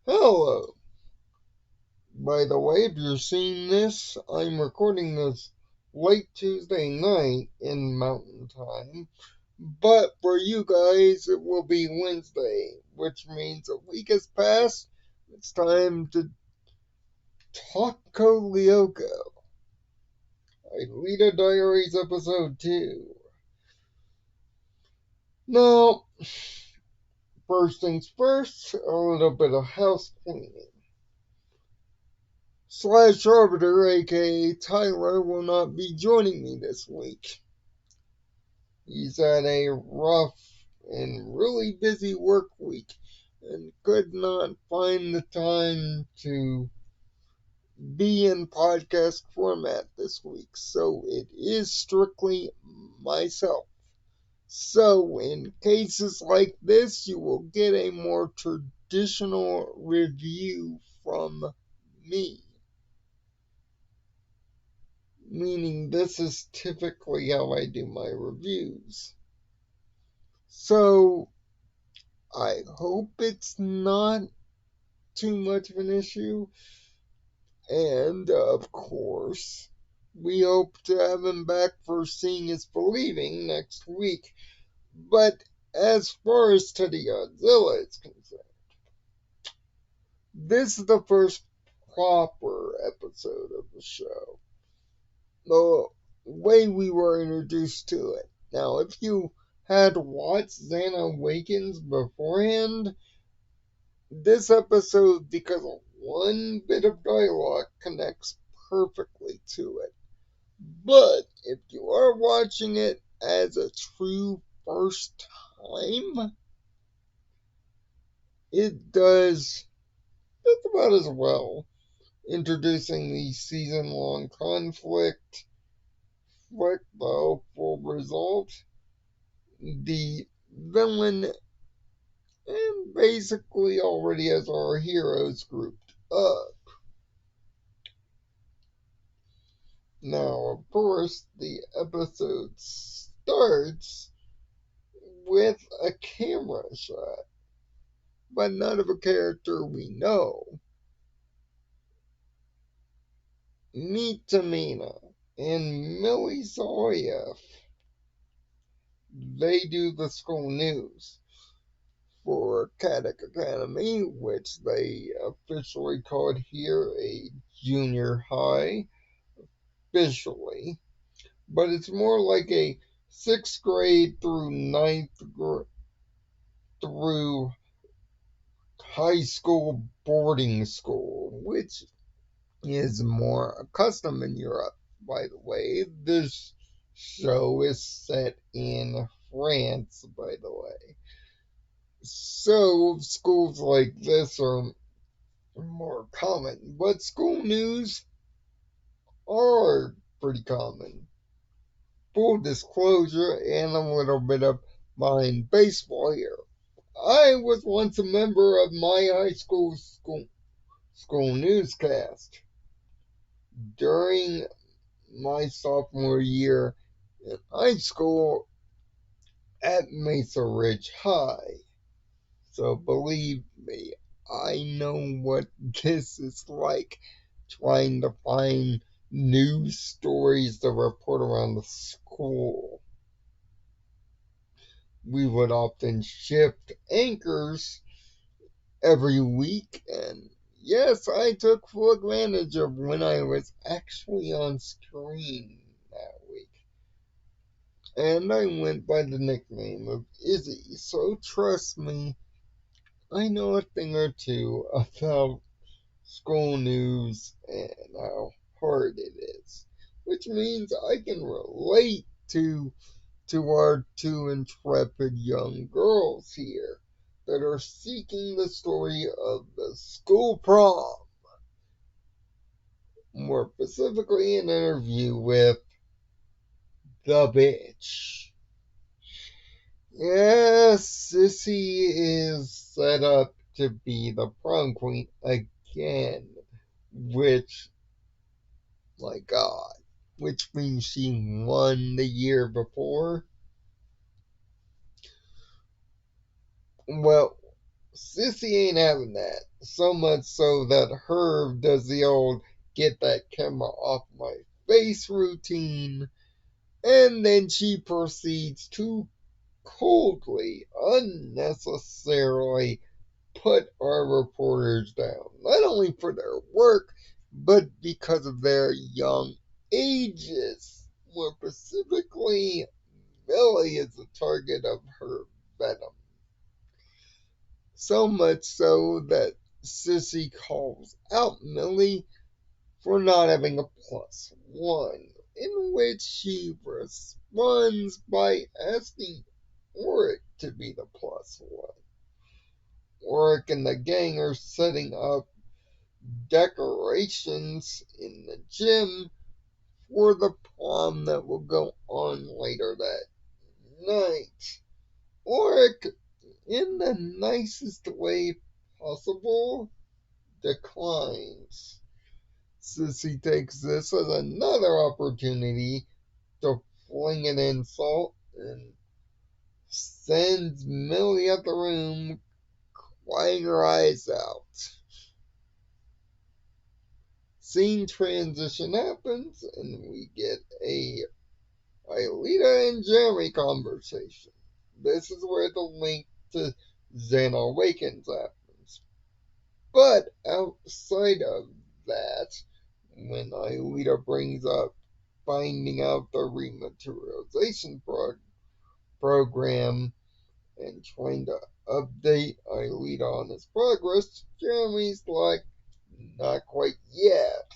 Hello. By the way, if you're seeing this, I'm recording this late Tuesday night in Mountain Time. But for you guys, it will be Wednesday, which means a week has passed. It's time to talk Code Lyoko. Aelita Diaries episode 2. Now, first things first, a little bit of house cleaning. Slash Arbiter, aka Tyler, will not be joining me this week. He's had a rough and really busy work week and could not find the time to be in podcast format this week, so it is strictly myself. So, in cases like this, you will get a more traditional review from me. Meaning, this is typically how I do my reviews. So, I hope it's not too much of an issue. And, of course, we hope to have him back for Seeing is Believing next week. But as far as TeddyGodzilla is concerned, this is the first proper episode of the show. The way we were introduced to it. Now, if you had watched Xana Awakens beforehand, this episode, because of one bit of dialogue, connects perfectly to it. But if you are watching it as a true first time, it does just about as well, introducing the season-long conflict, with the hopeful result, the villain, and basically already has our heroes grouped up. Now, of course, the episode starts with a camera shot, but not of a character we know. Meet Tamina and Millie Zoyev. They do the school news for Caddick Academy, which they officially called here a junior high, officially. But it's more like a 6th grade through through high school boarding school, which is more accustomed in Europe, by the way. This show is set in France, by the way. So, schools like this are more common, but school news are pretty common. Full disclosure and a little bit of mind baseball here. I was once a member of my high school newscast during my sophomore year in high school at Mesa Ridge High. So believe me, I know what this is like, trying to find news stories to report around the school. We would often shift anchors every week, and yes, I took full advantage of when I was actually on screen that week. And I went by the nickname of Izzy, so trust me, I know a thing or two about school news and how hard it is. Which means I can relate to our two intrepid young girls here that are seeking the story of the school prom. More specifically, an interview with the bitch. Yes, Sissy is set up to be the prom queen again, which, my god, which means she won the year before. Well, Sissy ain't having that. So much so that Herb does the old get that camera off my face routine, and then she proceeds to coldly, unnecessarily put our reporters down, not only for their work, but because of their young ages. More specifically, Millie is the target of her venom. So much so that Sissy calls out Millie for not having a plus one, in which she responds by asking Oric to be the plus one. Oric and the gang are setting up decorations in the gym for the prom that will go on later that night. Oric, in the nicest way possible, declines. Sissy takes this as another opportunity to fling an insult and sends Millie out the room crying her eyes out. Scene transition happens, and we get a Aelita and Jeremy conversation. This is where the link to Xana Awakens happens. But outside of that, when Aelita brings up finding out the rematerialization program and trying to update Aelita on his progress, Jeremy's like, not quite yet.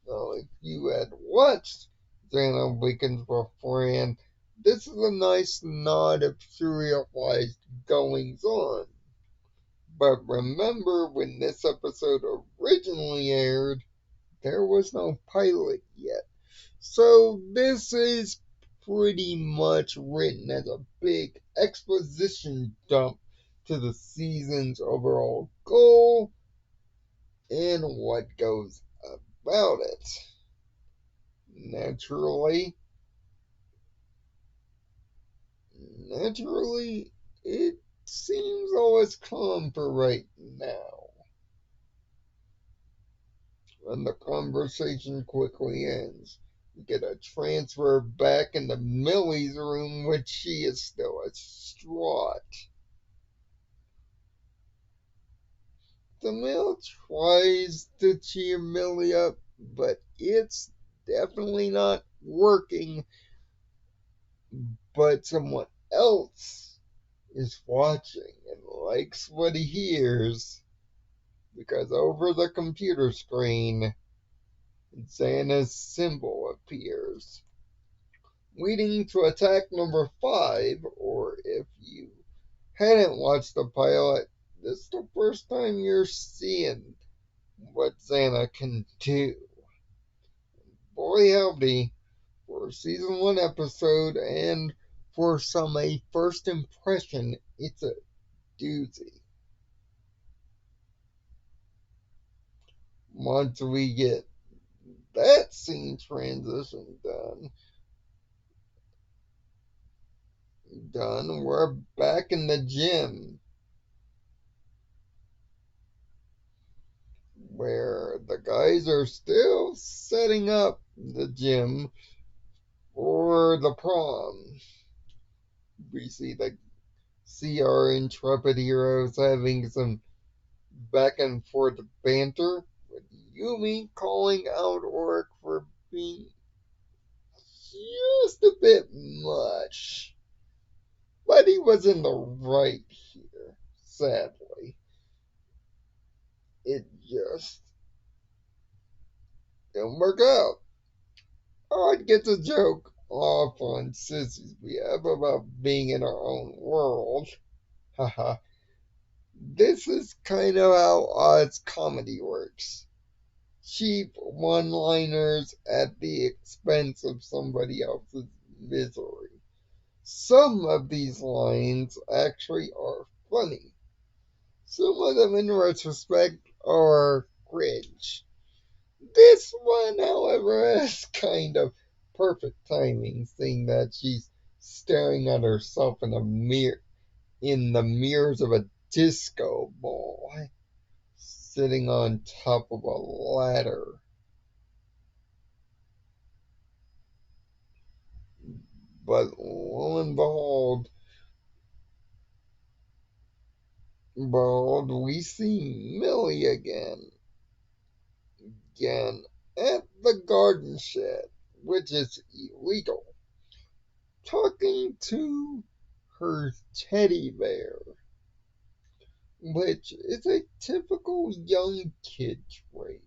Now, if you had watched Xana Awakens beforehand, this is a nice nod of serialized goings on. But remember, when this episode originally aired, there was no pilot yet. So this is pretty much written as a big exposition dump to the season's overall goal and what goes about it. Naturally, it seems all is calm for right now. And the conversation quickly ends. We get a transfer back into Millie's room, which she is still distraught. Camille tries to cheer Millie up, but it's definitely not working. But someone else is watching and likes what he hears, because over the computer screen, Xana's symbol appears, leading to attack number 5, or if you hadn't watched the pilot, this is the first time you're seeing what Xana can do. Boy howdy, for a season 1 episode, and for a first impression, it's a doozy. Once we get that scene transition done, we're back in the gym, where the guys are still setting up the gym for the prom. We see our intrepid heroes having some back and forth banter, with Yumi calling out Oric for being just a bit much. But he was in the right here, sadly. It just didn't work out. I'd get the joke off on Sissy's behalf about being in our own world. Haha. This is kind of how Oz comedy works. Cheap one-liners at the expense of somebody else's misery. Some of these lines actually are funny. Some of them, in retrospect, are cringe. This one, however, has kind of perfect timing, seeing that she's staring at herself in the mirrors of a disco ball sitting on top of a ladder. But lo and behold, we see Millie again at the garden shed, which is illegal, talking to her teddy bear, which is a typical young kid trait.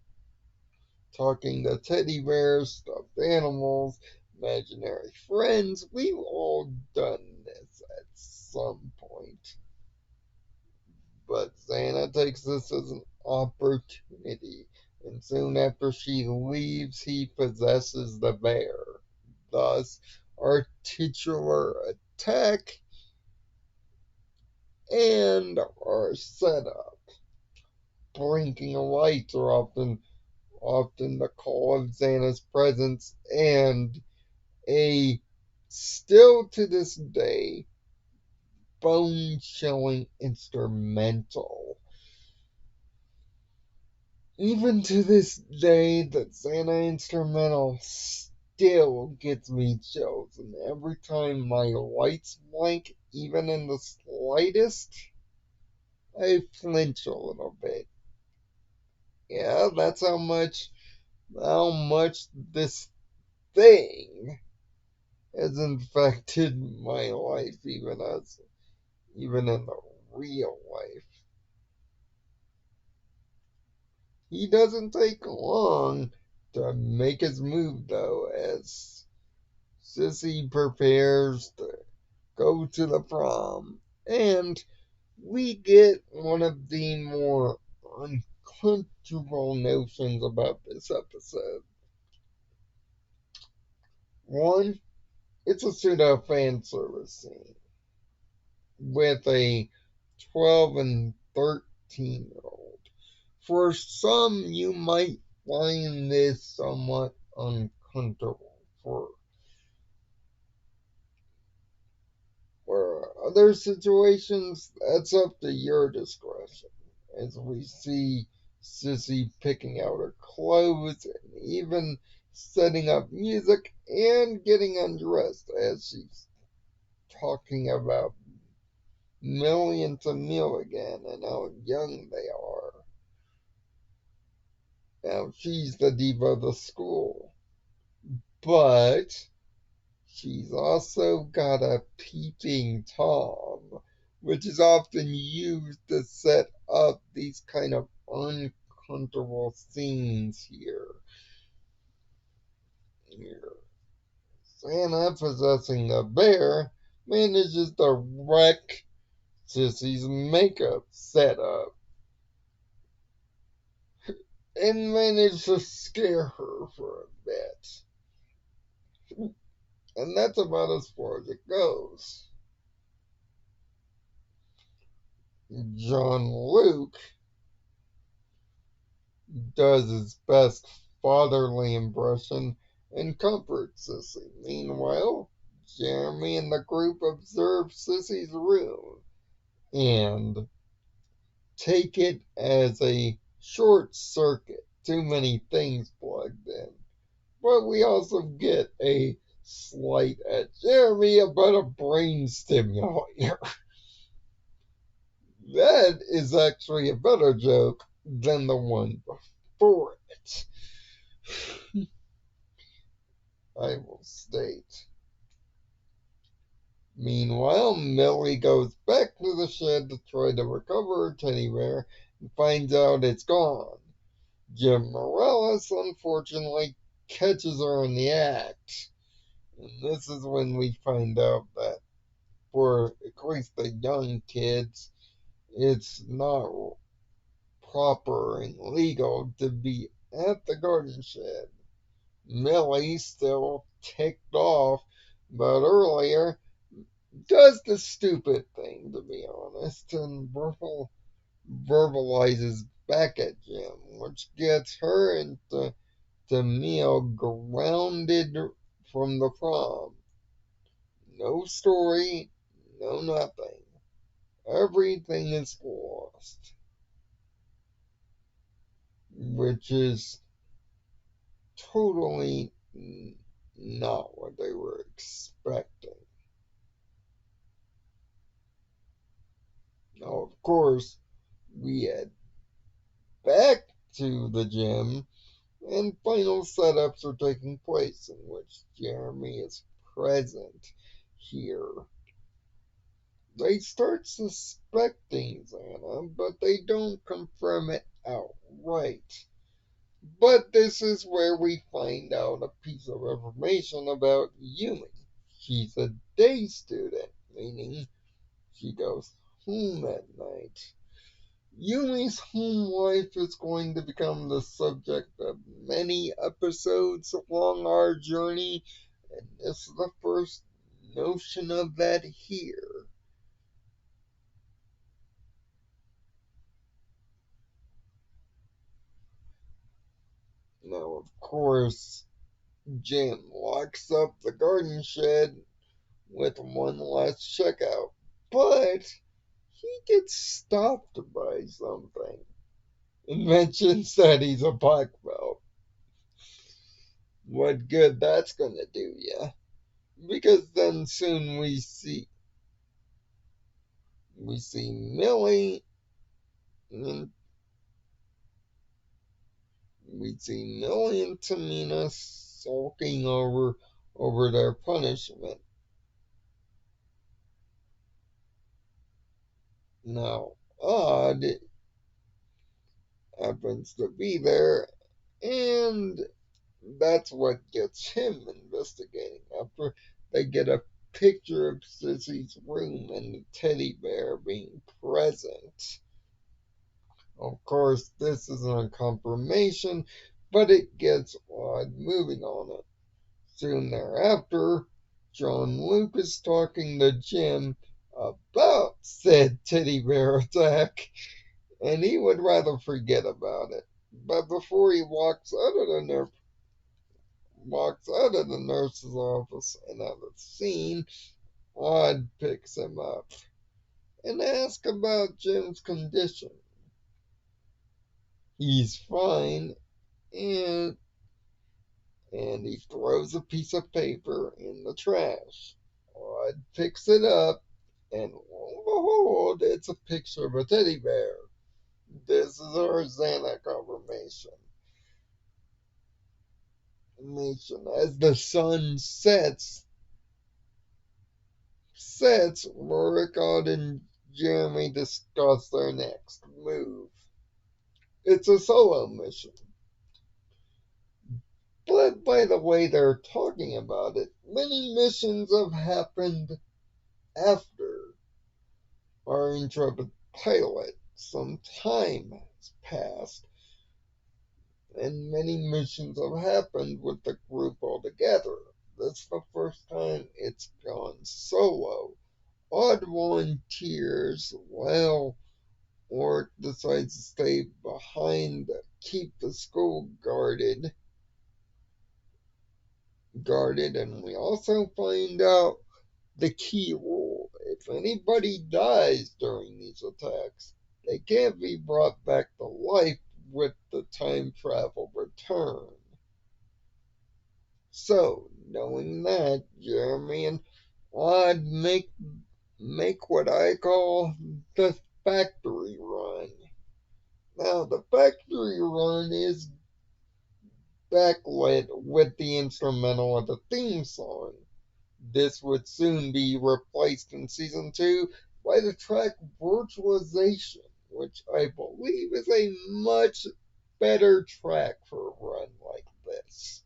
Talking to teddy bears, stuffed animals, imaginary friends. We've all done this at some point. But Santa takes this as an opportunity, and soon after she leaves, he possesses the bear. Thus, our titular attack and our setup. Blinking lights are often the call of Santa's presence, and a still to this day bone chilling instrumental. Even to this day, the Santa instrumental still gets me chills, and every time my lights blink, even in the slightest, I flinch a little bit. Yeah, that's how much this thing has infected my life, even in the real life. He doesn't take long to make his move, though, as Sissy prepares to go to the prom, and we get one of the more uncomfortable notions about this episode. One, it's a pseudo fan service scene with a 12 and 13-year-old. For some, you might find this somewhat uncomfortable. For other situations, that's up to your discretion. As we see Sissy picking out her clothes and even setting up music and getting undressed as she's talking about Millie and Tamil again and how young they are. Now she's the diva of the school. But she's also got a peeping Tom, which is often used to set up these kind of uncomfortable scenes here. Santa, possessing the bear, manages to wreck Sissy's makeup setup and manages to scare her for a bit. And that's about as far as it goes. John Luke does his best fatherly impression and comforts Sissy. Meanwhile, Jeremy and the group observe Sissy's room and take it as a short circuit. Too many things plugged in. But we also get a slight at Jeremy about a brain stimulator. That is actually a better joke than the one before it. I will state. Meanwhile, Millie goes back to the shed to try to recover her teddy bear and finds out it's gone. Jim Morales, unfortunately, catches her in the act. And this is when we find out that, for at least the young kids, it's not proper and legal to be at the garden shed. Millie, still ticked off about earlier, does the stupid thing, to be honest, and verbalizes back at Jim, which gets her and Tamil grounded from the prom. No story, no nothing. everything is lost, which is totally not what they were expecting. Now, of course, we head back to the gym, and final setups are taking place in which Jeremy is present here. They start suspecting Xana, but they don't confirm it outright. But this is where we find out a piece of information about Yumi. She's a day student, meaning she goes home at night. Yumi's home life is going to become the subject of many episodes along our journey, and this is the first notion of that here. Now, of course, Jim locks up the garden shed with one last checkout, but he gets stopped by something and mentions that he's a black belt. What good that's gonna do ya? Because then soon we see Millie and Tamina sulking over their punishment. Now, Odd happens to be there, and that's what gets him investigating. After they get a picture of Sissy's room and the teddy bear being present. Of course, this isn't a confirmation, but it gets Odd moving on it. Soon thereafter, John Luke is talking to Jim about said teddy bear attack, and he would rather forget about it. But before he walks out of the nurse's office and out of the scene, Odd picks him up and asks about Jim's condition. He's fine, and he throws a piece of paper in the trash. Odd picks it up, and lo and behold, it's a picture of a teddy bear. This is our Xana confirmation. As the sun sets, Rurikon and Jeremy discuss their next move. It's a solo mission. But by the way they're talking about it, many missions have happened after our intrepid pilot. Some time has passed, and many missions have happened with the group altogether. This is the first time it's gone solo. Odd volunteers, while Orc decides to stay behind to keep the school guarded, and we also find out the key rule. If anybody dies during these attacks, they can't be brought back to life with the time travel return. So, knowing that, Jeremy and Odd make what I call the factory run. Now, the factory run is backlit with the instrumental of the theme song. This would soon be replaced in season 2 by the track Virtualization, which I believe is a much better track for a run like this.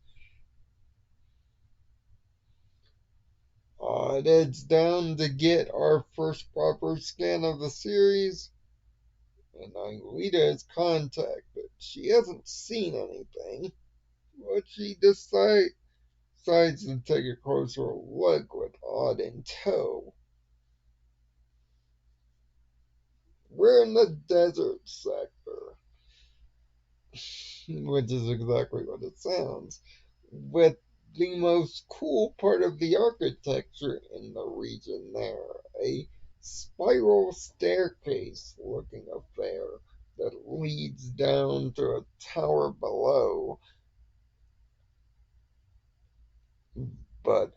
It heads down to get our first proper scan of the series, and Aelita is contacted. She hasn't seen anything, but she decides to take a closer look with Odd in tow. We're in the desert sector, which is exactly what it sounds, with the most cool part of the architecture in the region there, a spiral staircase looking affair that leads down to a tower below. But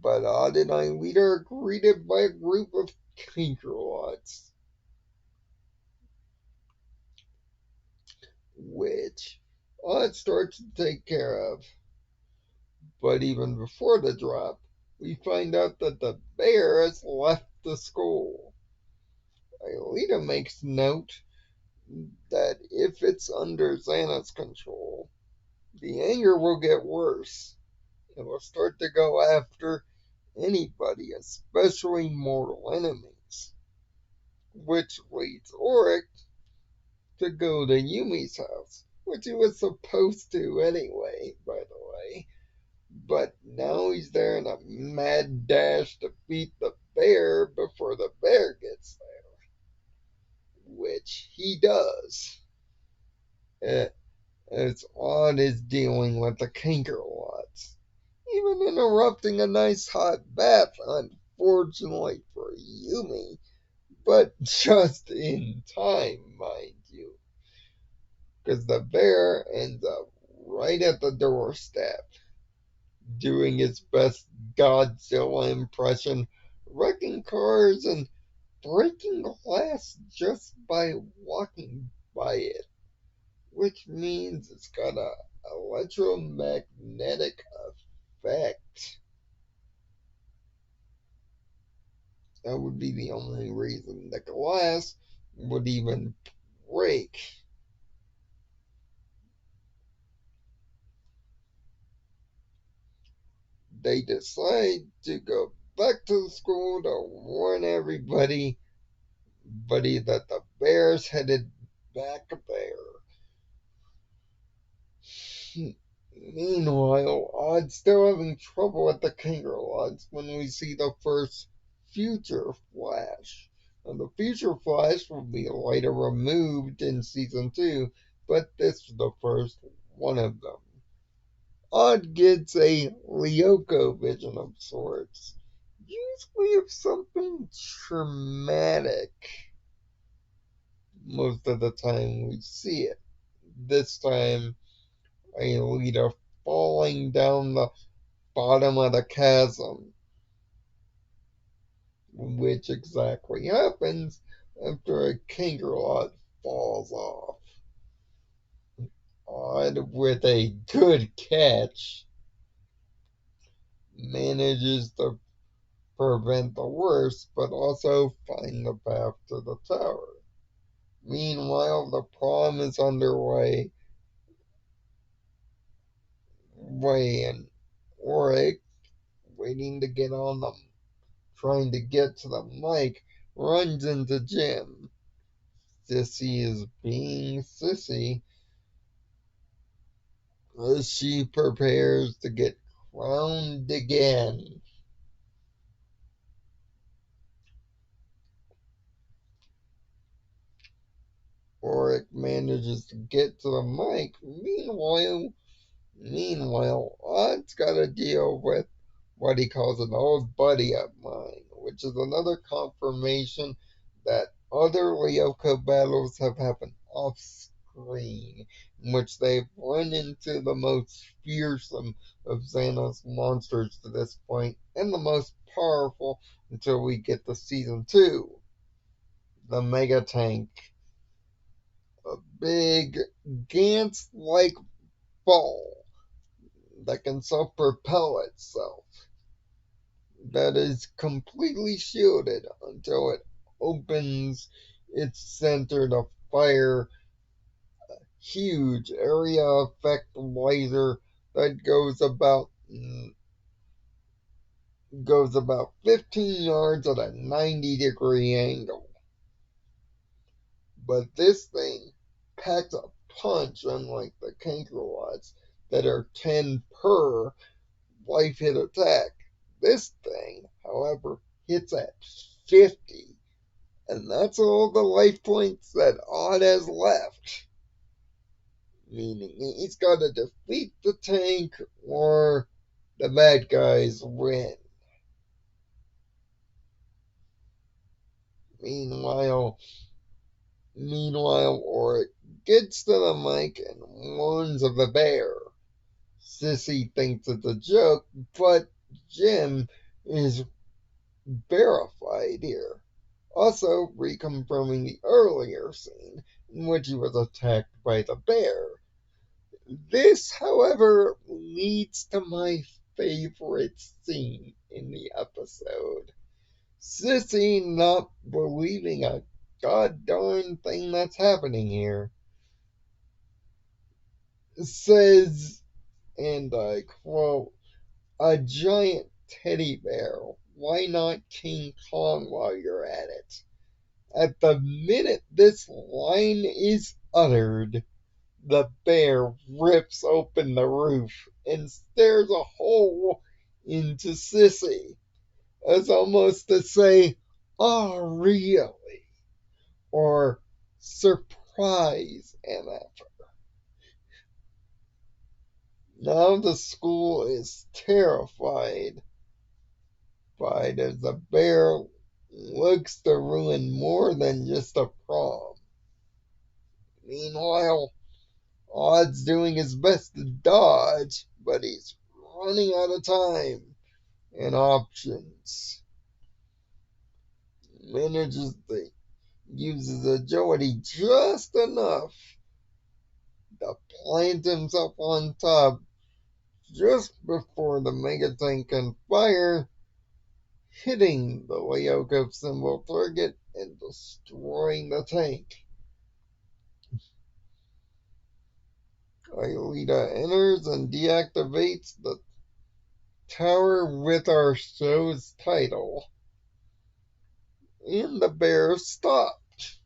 Odd and Aelita are greeted by a group of Tinkerlots, which Odd starts to take care of. But even before the drop, we find out that the bear has left the school. Aelita makes note that if it's under Xana's control, the anger will get worse. It will start to go after anybody, especially mortal enemies. Which leads Auric to go to Yumi's house, which he was supposed to anyway, by the way. But now he's there in a mad dash to beat the bear before the bear gets there, which he does. As Odd is dealing with the Kinkerlots, even interrupting a nice hot bath, unfortunately for Yumi, but just in time, mind you, because the bear ends up right at the doorstep, doing his best Godzilla impression, wrecking cars and breaking glass just by walking by it, which means it's got a electromagnetic effect. That would be the only reason the glass would even break. They decide to go back to the school to warn everybody that the bear's headed back there. Meanwhile, Odd's still having trouble with the Kinkerlots when we see the first Future Flash. Now, the Future Flash will be later removed in Season 2, but this is the first one of them. Odd gets a Lyoko vision of sorts, usually of something traumatic. Most of the time we see it. This time, Aelita falling down the bottom of the chasm, which exactly happens after a Kinkerlot falls off. Odd, with a good catch, manages to prevent the worst, but also find the path to the tower. Meanwhile, the prom is underway, and Auric, waiting to get on the trying to get to the mic, runs into Jim. Sissy is being Sissy as she prepares to get crowned again. Auric manages to get to the mic. Meanwhile, Odd's got to deal with what he calls an old buddy of mine, which is another confirmation that other Lyoko battles have happened off screen, in which they've run into the most fearsome of Xana's monsters to this point, and the most powerful until we get to Season 2, the Mega Tank. A big Gantz-like ball that can self-propel itself, that is completely shielded until it opens its center to fire a huge area effect laser that goes about 15 yards at a 90-degree angle. But this thing packs a punch, unlike the Kinkerlots that are 10 per life hit attack. This thing, however, hits at 50, and that's all the life points that Odd has left. Meaning he's got to defeat the tank or the bad guys win. Meanwhile, Oric gets to the mic and warns of the bear. Sissy thinks it's a joke, but Jim is verified here. Also, reconfirming the earlier scene in which he was attacked by the bear. This, however, leads to my favorite scene in the episode. Sissy not believing a goddamn thing that's happening here says, and I quote, "A giant teddy bear. Why not King Kong while you're at it?" At the minute this line is uttered, the bear rips open the roof and stares a hole into Sissy, as almost to say, "Oh, really?" or "Surprise, MF." Now the school is terrified by it as the bear looks to ruin more than just a prom. Meanwhile, Odd's doing his best to dodge, but he's running out of time and options. Manages to uses agility just enough to plant himself on top just before the mega tank can fire, hitting the Lyoko symbol target and destroying the tank. Aelita enters and deactivates the tower with our show's title. And the bear stopped.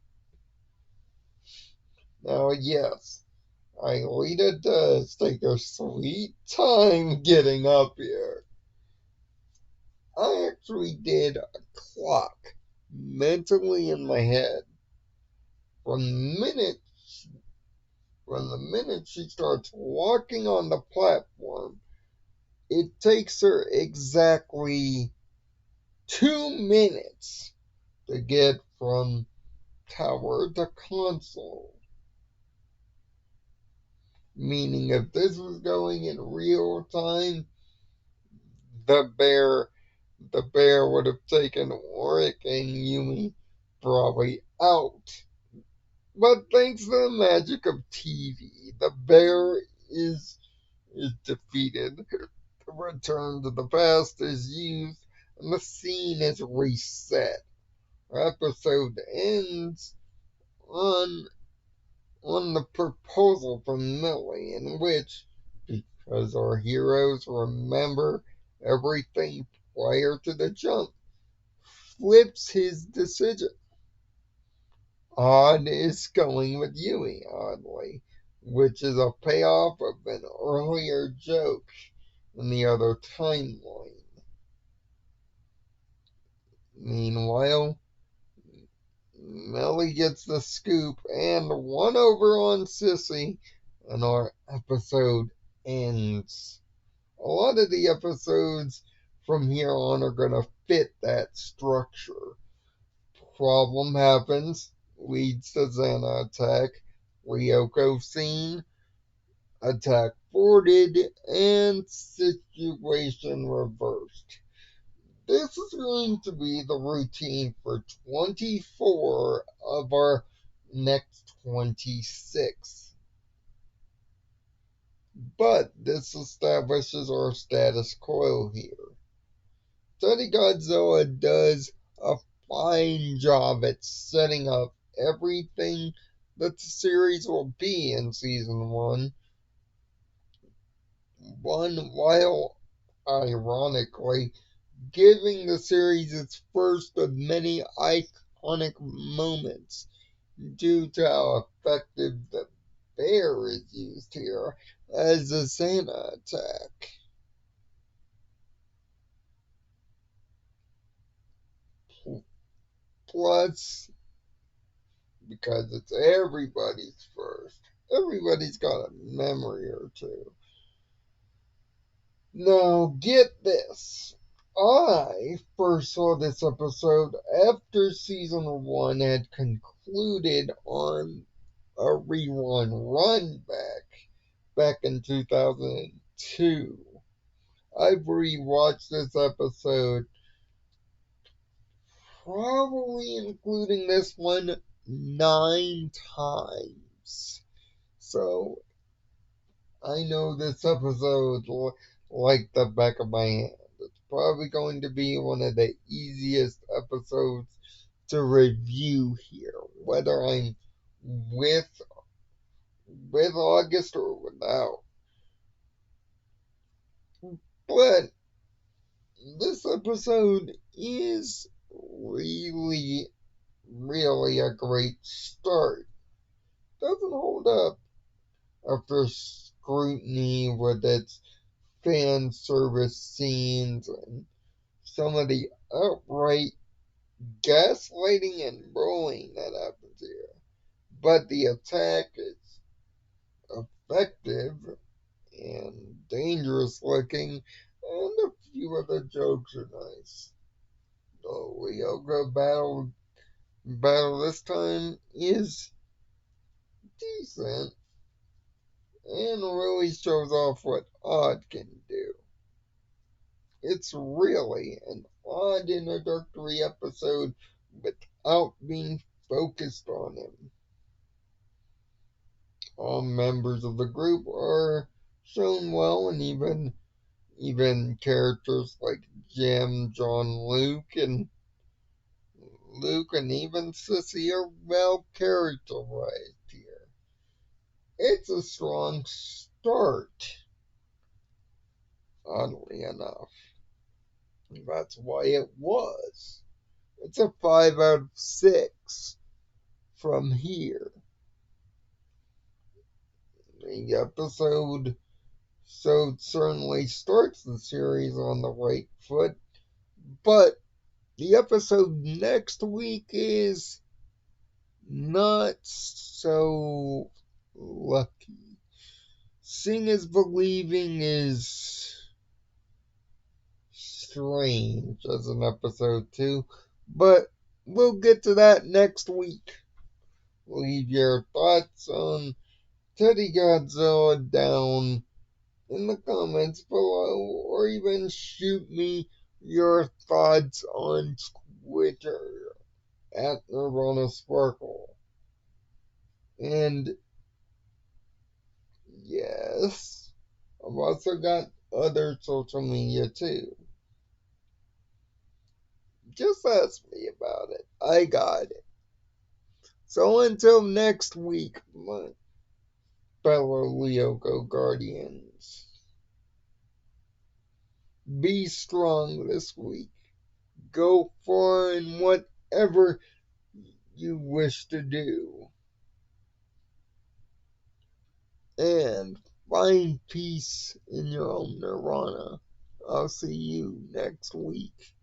Now, yes, Aelita does take her sweet time getting up here. I actually did a clock mentally in my head from the minute she starts walking on the platform. It takes her exactly 2 minutes to get from tower to console. Meaning if this was going in real time, the bear would have taken Oric and Yumi probably out. But thanks to the magic of TV, the bear is defeated. The return to the past is used and the scene is reset. Our episode ends on the proposal from Millie, in which, because our heroes remember everything prior to the jump, flips his decision. Odd is going with Yui, oddly, which is a payoff of an earlier joke in the other timeline. Meanwhile, Melly gets the scoop and one over on Sissy, and our episode ends. A lot of the episodes from here on are going to fit that structure. Problem happens, leads to Xana attack, Lyoko scene, attack thwarted, and situation reversed. This is going to be the routine for 24 of our next 26. But this establishes our status quo here. TeddyGodzilla does a fine job at setting up everything that the series will be in season 1. While ironically giving the series its first of many iconic moments due to how effective the bear is used here as a Santa attack. Plus, because it's everybody's first, everybody's got a memory or two. Now, get this. I first saw this episode after season 1 had concluded on a run back in 2002. I've rewatched this episode, probably including this one, 9 times. So I know this episode like the back of my hand. It's probably going to be one of the easiest episodes to review here, whether I'm with August or without. But this episode is really a great start. Doesn't hold up after scrutiny with its fan service scenes and some of the outright gaslighting and bullying that happens here. But the attack is effective and dangerous looking, and a few of the jokes are nice. The Lyoko battle this time is decent and really shows off what Odd can do. It's really an odd introductory episode without being focused on him. All members of the group are shown well, and even characters like Jim, John, Luke, and even Sissy are well characterized here. It's a strong start, oddly enough. That's why it was. It's a 5 out of 6 from here. The episode certainly starts the series on the right foot, but the episode next week is not so lucky. Seeing is believing is strange as an episode 2, but we'll get to that next week. Leave your thoughts on TeddyGodzilla down in the comments below, or even shoot me your thoughts on Twitter at Nirvana Sparkle. And yes, I've also got other social media too. Just ask me about it. I got it. So until next week, my fellow Lyoko Guardians, be strong this week. Go far in whatever you wish to do. And find peace in your own nirvana. I'll see you next week.